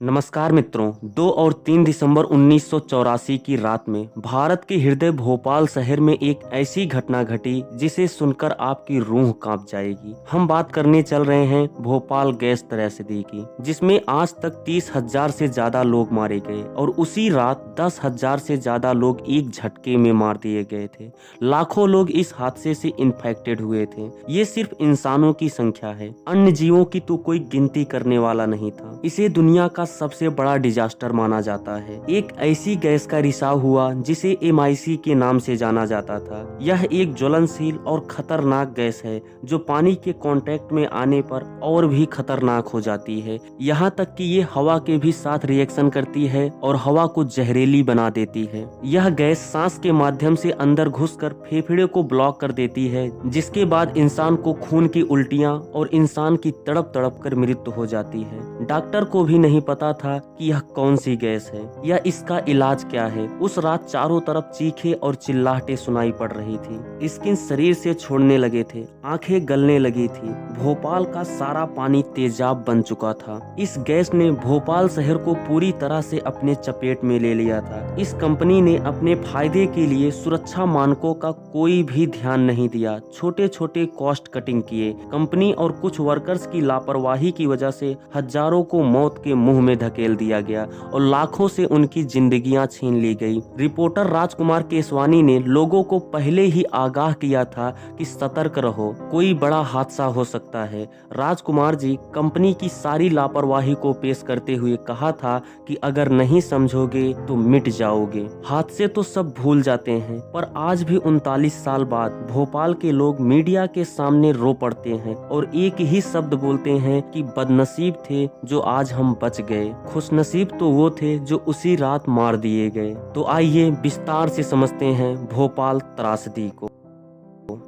नमस्कार मित्रों। 2 और 3 दिसंबर 1984 की रात में भारत के हृदय भोपाल शहर में एक ऐसी घटना घटी जिसे सुनकर आपकी रूह कांप जाएगी। हम बात करने चल रहे हैं भोपाल गैस त्रैसदी की, जिसमें आज तक 30,000 से ज्यादा लोग मारे गए और उसी रात 10,000 से ज्यादा लोग एक झटके में मार दिए गए थे। लाखों लोग इस हादसे से इन्फेक्टेड हुए थे। ये सिर्फ इंसानों की संख्या है, अन्य जीवों की तो कोई गिनती करने वाला नहीं था। इसे दुनिया का सबसे बड़ा डिजास्टर माना जाता है। एक ऐसी गैस का रिसाव हुआ जिसे MIC के नाम से जाना जाता था। यह एक ज्वलनशील और खतरनाक गैस है जो पानी के कांटेक्ट में आने पर और भी खतरनाक हो जाती है। यहाँ तक कि ये हवा के भी साथ रिएक्शन करती है और हवा को जहरीली बना देती है। यह गैस सांस के माध्यम से अंदर घुसकर फेफड़े को ब्लॉक कर देती है, जिसके बाद इंसान को खून की उल्टियां और इंसान की तड़प तड़प कर मृत्यु हो जाती है। डॉक्टर को भी नहीं पता था कि यह कौन सी गैस है या इसका इलाज क्या है। उस रात चारों तरफ चीखे और चिल्लाहटें सुनाई पड़ रही थी। स्किन शरीर से छोड़ने लगे थे, आंखें गलने लगी थी। भोपाल का सारा पानी तेजाब बन चुका था। इस गैस ने भोपाल शहर को पूरी तरह से अपने चपेट में ले लिया था। इस कंपनी ने अपने फायदे के लिए सुरक्षा मानकों का कोई भी ध्यान नहीं दिया। छोटे छोटे कॉस्ट कटिंग किए। कंपनी और कुछ वर्कर्स की लापरवाही की वजह से हजारों को मौत के मुंह में धकेल दिया गया और लाखों से उनकी जिंदगियां छीन ली गई। रिपोर्टर राजकुमार केसवानी ने लोगों को पहले ही आगाह किया था कि सतर्क रहो, कोई बड़ा हादसा हो सकता है। राजकुमार जी कंपनी की सारी लापरवाही को पेश करते हुए कहा था कि अगर नहीं समझोगे तो मिट जाओगे। हादसे तो सब भूल जाते हैं, पर आज भी 39 साल बाद भोपाल के लोग मीडिया के सामने रो पड़ते हैं और एक ही शब्द बोलते हैं कि बदनसीब थे जो आज हम बच गए, खुशनसीब तो वो थे जो उसी रात मार दिए गए। तो आइए विस्तार से समझते हैं भोपाल त्रासदी को।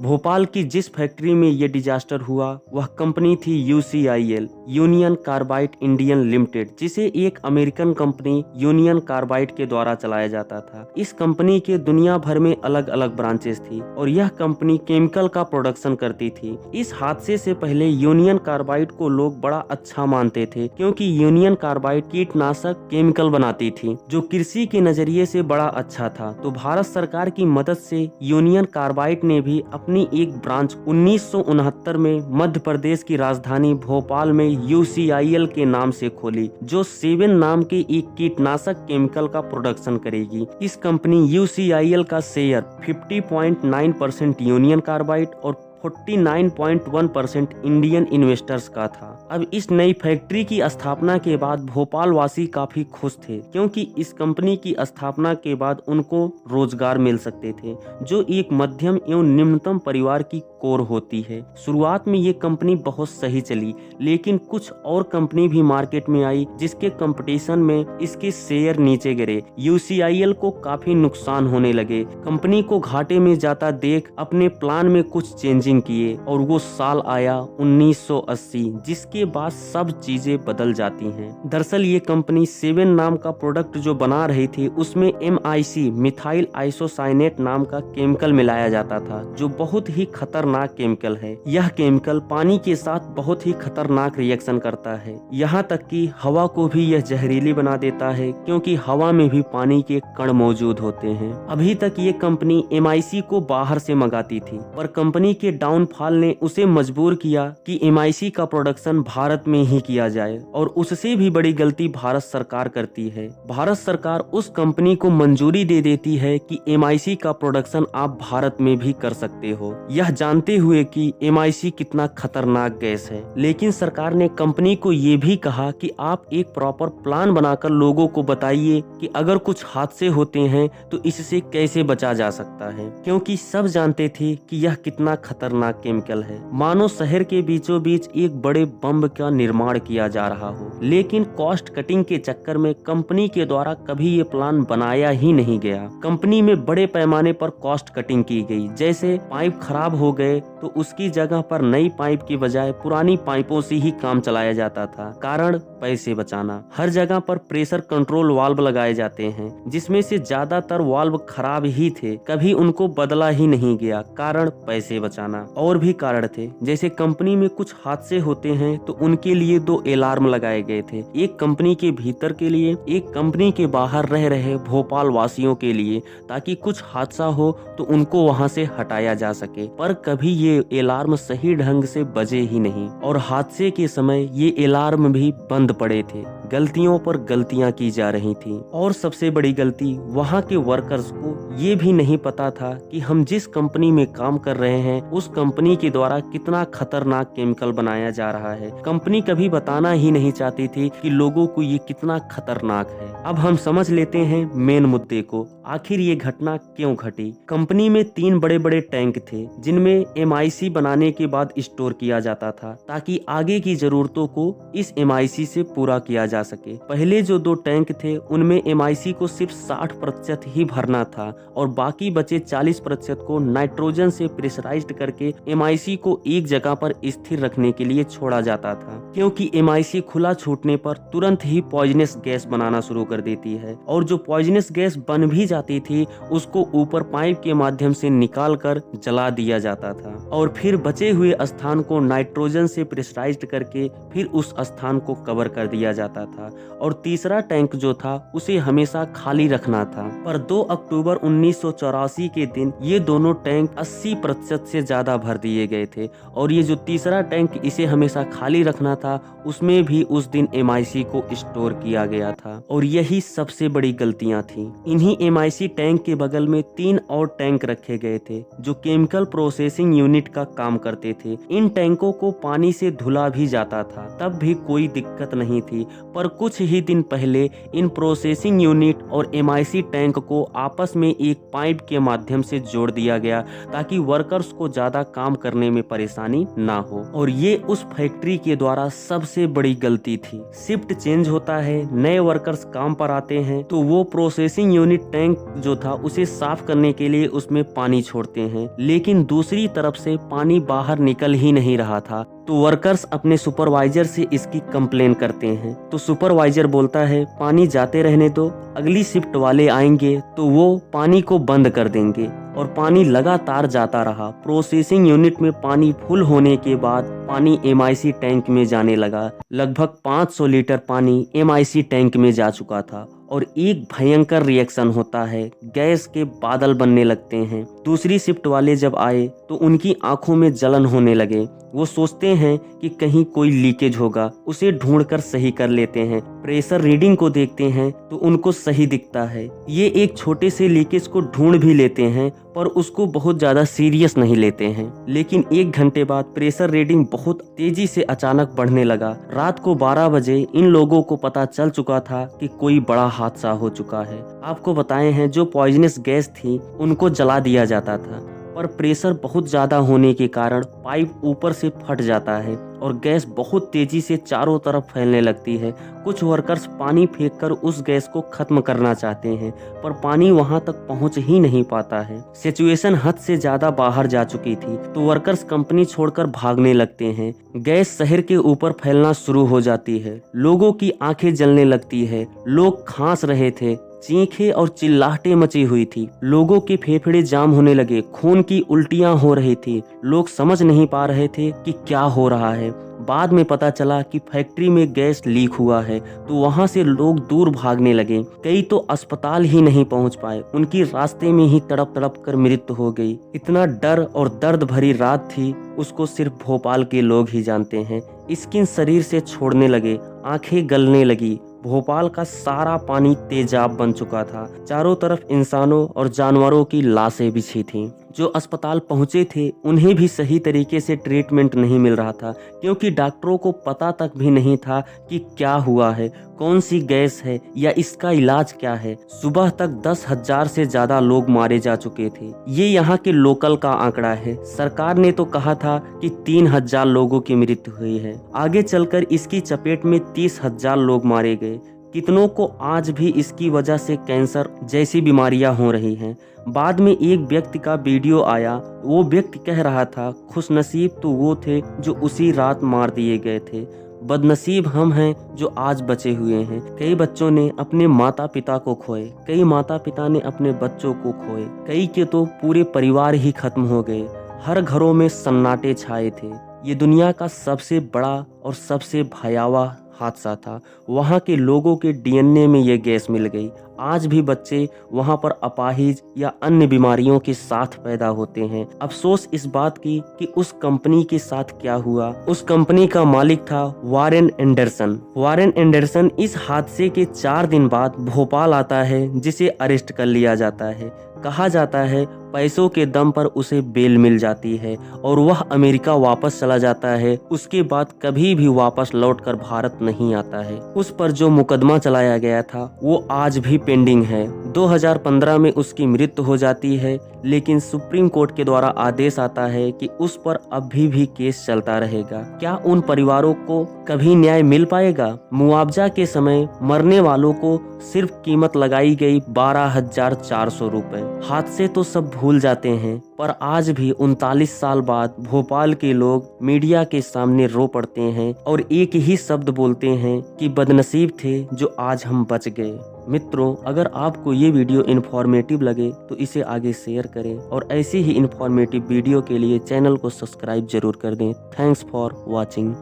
भोपाल की जिस फैक्ट्री में ये डिजास्टर हुआ वह कंपनी थी UCIL, union carbide Indian limited, जिसे एक अमेरिकन कंपनी यूनियन कार्बाइड के द्वारा चलाया जाता था। इस कंपनी के दुनिया भर में अलग अलग ब्रांचेस थी और यह कंपनी केमिकल का प्रोडक्शन करती थी। इस हादसे से पहले यूनियन कार्बाइड को लोग बड़ा अच्छा मानते थे, क्योंकि यूनियन कार्बाइड कीटनाशक केमिकल बनाती थी जो कृषि के नजरिए से बड़ा अच्छा था। तो भारत सरकार की मदद से यूनियन कार्बाइड ने भी अपनी एक ब्रांच 1969 में मध्य प्रदेश की राजधानी भोपाल में UCIL के नाम से खोली, जो 7 नाम के एक कीटनाशक केमिकल का प्रोडक्शन करेगी। इस कंपनी UCIL का शेयर 50.9% यूनियन कार्बाइड और 49.1% इंडियन इन्वेस्टर्स का था। अब इस नई फैक्ट्री की स्थापना के बाद भोपाल वासी काफी खुश थे, क्योंकि इस कंपनी की स्थापना के बाद उनको रोजगार मिल सकते थे, जो एक मध्यम एवं निम्नतम परिवार की कोर होती है। शुरुआत में ये कंपनी बहुत सही चली, लेकिन कुछ और कंपनी भी मार्केट में आई जिसके कंपटीशन में इसके शेयर नीचे गिरे। UCIL को काफी नुकसान होने लगे। कंपनी को घाटे में जाता देख अपने प्लान में कुछ चेंजिंग किए और वो साल आया 1980, जिसके बाद सब चीजें बदल जाती हैं। दरअसल ये कंपनी 7 नाम का प्रोडक्ट जो बना रही थी उसमें MIC मिथाइल आइसोसाइनेट नाम का केमिकल मिलाया जाता था, जो बहुत ही खतरनाक केमिकल है। यह केमिकल पानी के साथ बहुत ही खतरनाक रिएक्शन करता है, यहाँ तक कि हवा को भी यह जहरीली बना देता है, क्योंकि हवा में भी पानी के कण मौजूद होते हैं। अभी तक ये कंपनी MIC को बाहर से मंगाती थी, पर कंपनी के डाउनफॉल ने उसे मजबूर किया कि MIC का प्रोडक्शन भारत में ही किया जाए, और उससे भी बड़ी गलती भारत सरकार करती है। भारत सरकार उस कंपनी को मंजूरी दे देती है कि MIC का प्रोडक्शन आप भारत में भी कर सकते हो, यह जानते हुए कि MIC कितना खतरनाक गैस है। लेकिन सरकार ने कंपनी को ये भी कहा कि आप एक प्रॉपर प्लान बनाकर लोगों को बताइए कि अगर कुछ हादसे होते हैं तो इससे कैसे बचा जा सकता है, क्योंकि सब जानते थे कि यह कितना खतरनाक केमिकल है। मानो शहर के बीचों बीच एक बड़े बम का निर्माण किया जा रहा हो। लेकिन कॉस्ट कटिंग के चक्कर में कंपनी के द्वारा कभी ये प्लान बनाया ही नहीं गया। कंपनी में बड़े पैमाने पर कॉस्ट कटिंग की गई, जैसे पाइप खराब हो गए तो उसकी जगह पर नई पाइप की बजाय पुरानी पाइपों से ही काम चलाया जाता था, कारण पैसे बचाना। हर जगह पर प्रेशर कंट्रोल वाल्व लगाए जाते हैं, जिसमें से ज्यादातर वाल्व खराब ही थे, कभी उनको बदला ही नहीं गया, कारण पैसे बचाना। जाना। और भी कारण थे, जैसे कंपनी में कुछ हादसे होते हैं तो उनके लिए 2 अलार्म लगाए गए थे, एक कंपनी के भीतर के लिए, एक कंपनी के बाहर रह रहे भोपाल वासियों के लिए, ताकि कुछ हादसा हो तो उनको वहां से हटाया जा सके। पर कभी ये अलार्म सही ढंग से बजे ही नहीं और हादसे के समय ये अलार्म भी बंद पड़े थे। गलतियों पर गलतियां की जा रही थी। और सबसे बड़ी गलती वहां के वर्कर्स को ये भी नहीं पता था कि हम जिस कंपनी में काम कर रहे हैं उस कंपनी के द्वारा कितना खतरनाक केमिकल बनाया जा रहा है। कंपनी कभी बताना ही नहीं चाहती थी कि लोगों को ये कितना खतरनाक है। अब हम समझ लेते हैं मेन मुद्दे को, आखिर ये घटना क्यों घटी। कंपनी में 3 बड़े बड़े टैंक थे जिनमें MIC बनाने के बाद स्टोर किया जाता था, ताकि आगे की जरूरतों को इस MIC से पूरा किया जा सके। पहले जो 2 टैंक थे उनमें MIC को सिर्फ 60% ही भरना था और बाकी बचे 40% को नाइट्रोजन से प्रेशराइज्ड करके MIC को एक जगह पर स्थिर रखने के लिए छोड़ा जाता था, क्योंकि MIC खुला छूटने पर तुरंत ही पॉइजनस गैस बनाना शुरू कर देती है और जो पॉइजनस गैस बन भी जाती थी उसको ऊपर पाइप के माध्यम से निकाल कर जला दिया जाता था और फिर बचे हुए स्थान को नाइट्रोजन से प्रेशराइज्ड करके फिर उस स्थान को कवर कर दिया जाता था। और तीसरा टैंक जो था उसे हमेशा खाली रखना था। पर 2 अक्टूबर 1984 के दिन ये दोनों टैंक 80% से ज्यादा भर दिए गए थे और ये जो तीसरा टैंक इसे हमेशा खाली रखना था उसमें भी उस दिन MIC को स्टोर किया गया था। और यही सबसे बड़ी गलतियां थी। इन्हीं MIC टैंक के बगल में 3 और टैंक रखे गए थे जो केमिकल प्रोसेसिंग यूनिट का काम करते थे। इन टैंकों को पानी से धुला भी जाता था, तब भी कोई दिक्कत नहीं थी। पर कुछ ही दिन पहले इन प्रोसेसिंग यूनिट और MIC टैंक को आपस में एक पाइप के माध्यम से जोड़ दिया गया ताकि वर्कर्स को ज्यादा काम करने में परेशानी ना हो। और ये उस फैक्ट्री के द्वारा सबसे बड़ी गलती थी। शिफ्ट चेंज होता है, नए वर्कर्स काम पर आते हैं तो वो प्रोसेसिंग यूनिट टैंक जो था उसे साफ करने के लिए उसमें पानी छोड़ते हैं, लेकिन दूसरी तरफ से पानी बाहर निकल ही नहीं रहा था। तो वर्कर्स अपने सुपरवाइजर से इसकी कंप्लेन करते हैं तो सुपरवाइजर बोलता है पानी जाते रहने दो, अगली शिफ्ट वाले आएंगे तो वो पानी को बंद कर देंगे। और पानी लगातार जाता रहा। प्रोसेसिंग यूनिट में पानी फुल होने के बाद पानी MIC टैंक में जाने लगा। लगभग 500 लीटर पानी MIC टैंक में जा चुका था और एक भयंकर रिएक्शन होता है, गैस के बादल बनने लगते हैं। दूसरी शिफ्ट वाले जब आए तो उनकी आंखों में जलन होने लगे। वो सोचते हैं कि कहीं कोई लीकेज होगा, उसे ढूंढकर सही कर लेते हैं। प्रेशर रीडिंग को देखते हैं तो उनको सही दिखता है। ये एक छोटे से लीकेज को ढूंढ भी लेते हैं पर उसको बहुत ज्यादा सीरियस नहीं लेते हैं। लेकिन 1 घंटे बाद प्रेशर रीडिंग बहुत तेजी से अचानक बढ़ने लगा। रात को 12 बजे इन लोगों को पता चल चुका था कि कोई बड़ा हादसा हो चुका है। आपको बताए हैं जो पॉइजनस गैस थी उनको जला दिया जाता था, पर प्रेशर बहुत ज्यादा होने के कारण पाइप ऊपर से फट जाता है और गैस बहुत तेजी से चारों तरफ फैलने लगती है। कुछ वर्कर्स पानी फेंककर उस गैस को खत्म करना चाहते हैं पर पानी वहां तक पहुंच ही नहीं पाता है। सिचुएशन हद से ज्यादा बाहर जा चुकी थी तो वर्कर्स कंपनी छोड़कर भागने लगते हैं। गैस शहर के ऊपर फैलना शुरू हो जाती है। लोगों की आंखें जलने लगती है, लोग खांस रहे थे, चीखें और चिल्लाहटें मची हुई थी। लोगों के फेफड़े जाम होने लगे, खून की उल्टियां हो रही थी। लोग समझ नहीं पा रहे थे कि क्या हो रहा है। बाद में पता चला कि फैक्ट्री में गैस लीक हुआ है तो वहां से लोग दूर भागने लगे। कई तो अस्पताल ही नहीं पहुंच पाए, उनकी रास्ते में ही तड़प तड़प कर मृत्यु हो गई। इतना डर और दर्द भरी रात थी, उसको सिर्फ भोपाल के लोग ही जानते हैं। स्किन शरीर से छोड़ने लगे, आंखें गलने लगी। भोपाल का सारा पानी तेजाब बन चुका था। चारों तरफ इंसानों और जानवरों की लाशें बिछी थीं। जो अस्पताल पहुंचे थे उन्हें भी सही तरीके से ट्रीटमेंट नहीं मिल रहा था, क्योंकि डॉक्टरों को पता तक भी नहीं था कि क्या हुआ है, कौन सी गैस है या इसका इलाज क्या है। सुबह तक 10,000 से ज्यादा लोग मारे जा चुके थे। ये यहाँ के लोकल का आंकड़ा है। सरकार ने तो कहा था कि 3,000 लोगों की मृत्यु हुई है। आगे चलकर इसकी चपेट में 30,000 लोग मारे गए। कितनों को आज भी इसकी वजह से कैंसर जैसी बीमारियां हो रही हैं। बाद में एक व्यक्ति का वीडियो आया, वो व्यक्ति कह रहा था खुशनसीब तो वो थे जो उसी रात मार दिए गए थे, बदनसीब हम हैं जो आज बचे हुए हैं। कई बच्चों ने अपने माता पिता को खोए, कई माता पिता ने अपने बच्चों को खोए, कई के तो पूरे परिवार ही खत्म हो गए। हर घरों में सन्नाटे छाए थे। ये दुनिया का सबसे बड़ा और सबसे भयावह हादसा था। वहाँ के लोगों के डीएनए में ये गैस मिल गई। आज भी बच्चे वहाँ पर अपाहिज या अन्य बीमारियों के साथ पैदा होते हैं। अफसोस इस बात की कि उस कंपनी के साथ क्या हुआ। उस कंपनी का मालिक था वारेन एंडरसन। वारेन एंडरसन इस हादसे के 4 दिन बाद भोपाल आता है, जिसे अरेस्ट कर लिया जाता है। कहा जाता है पैसों के दम पर उसे बेल मिल जाती है और वह अमेरिका वापस चला जाता है। उसके बाद कभी भी वापस लौटकर भारत नहीं आता है। उस पर जो मुकदमा चलाया गया था वो आज भी पेंडिंग है। 2015 में उसकी मृत्यु हो जाती है, लेकिन सुप्रीम कोर्ट के द्वारा आदेश आता है कि उस पर अभी भी केस चलता रहेगा। क्या उन परिवारों को कभी न्याय मिल पाएगा? मुआवजा के समय मरने वालों को सिर्फ कीमत लगाई गई 12,400 रुपए। हादसे तो सब भूल जाते हैं, पर आज भी 39 साल बाद भोपाल के लोग मीडिया के सामने रो पड़ते हैं और एक ही शब्द बोलते हैं कि बदनसीब थे जो आज हम बच गए। मित्रों, अगर आपको ये वीडियो इन्फॉर्मेटिव लगे तो इसे आगे शेयर करें और ऐसी ही इन्फॉर्मेटिव वीडियो के लिए चैनल को सब्सक्राइब जरूर कर दें। Thanks for watching.